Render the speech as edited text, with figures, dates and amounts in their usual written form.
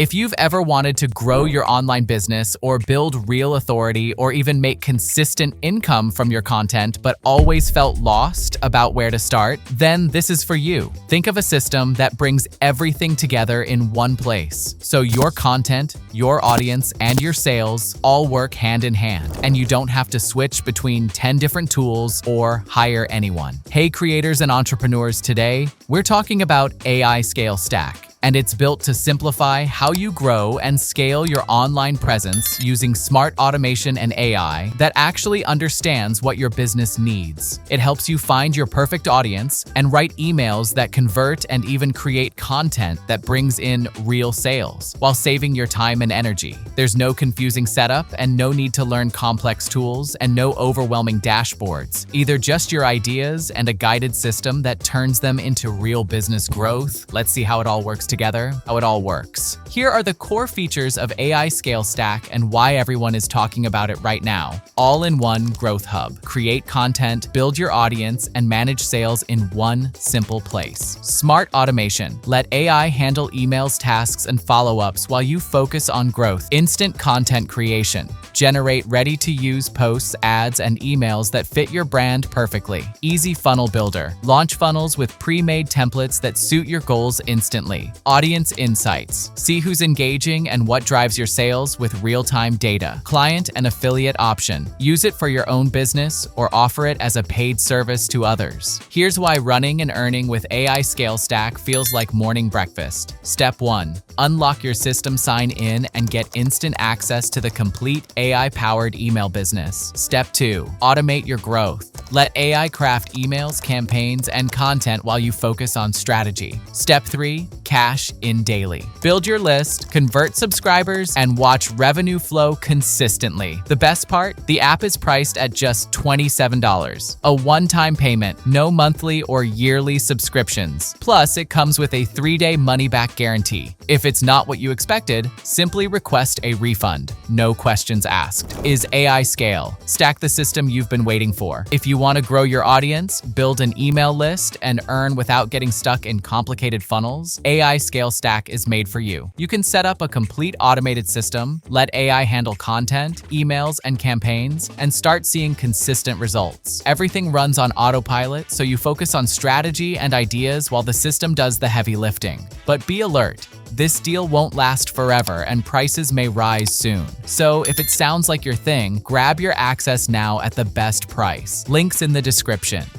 If you've ever wanted to grow your online business or build real authority or even make consistent income from your content but always felt lost about where to start, then this is for you. Think of a system that brings everything together in one place. So your content, your audience, and your sales all work hand in hand, and you don't have to switch between 10 different tools or hire anyone. Hey creators and entrepreneurs, today we're talking about AI Scale Stack. And it's built to simplify how you grow and scale your online presence using smart automation and AI that actually understands what your business needs. It helps you find your perfect audience and write emails that convert and even create content that brings in real sales while saving your time and energy. There's no confusing setup and no need to learn complex tools and no overwhelming dashboards. Either just your ideas and a guided system that turns them into real business growth. Let's see how it all works together, how it all works. Here are the core features of AI Scale Stack and why everyone is talking about it right now. All-in-one growth hub. Create content, build your audience, and manage sales in one simple place. Smart automation. Let AI handle emails, tasks, and follow-ups while you focus on growth. Instant content creation. Generate ready-to-use posts, ads, and emails that fit your brand perfectly. Easy funnel builder. Launch funnels with pre-made templates that suit your goals instantly. Audience insights. See who's engaging and what drives your sales with real-time data. Client and affiliate option. Use it for your own business or offer it as a paid service to others. Here's why running and earning with AI Scale Stack feels like morning breakfast. Step 1. Unlock your system, sign in, and get instant access to the complete AI-powered email business. Step 2. Automate your growth. Let AI craft emails, campaigns, and content while you focus on strategy. Step 3. Cash in daily. Build your list, convert subscribers, and watch revenue flow consistently. The best part? The app is priced at just $27. A one-time payment, no monthly or yearly subscriptions. Plus, it comes with a 3-day money-back guarantee. If it's not what you expected, simply request a refund. No questions asked. Is AI Scale Stack the system you've been waiting for? If you want to grow your audience, build an email list, and earn without getting stuck in complicated funnels, AI Scale Stack is made for you. You can set up a complete automated system, let AI handle content, emails, and campaigns, and start seeing consistent results. Everything runs on autopilot, so you focus on strategy and ideas while the system does the heavy lifting. But be alert. This deal won't last forever and prices may rise soon. So if it sounds like your thing, grab your access now at the best price. Links in the description.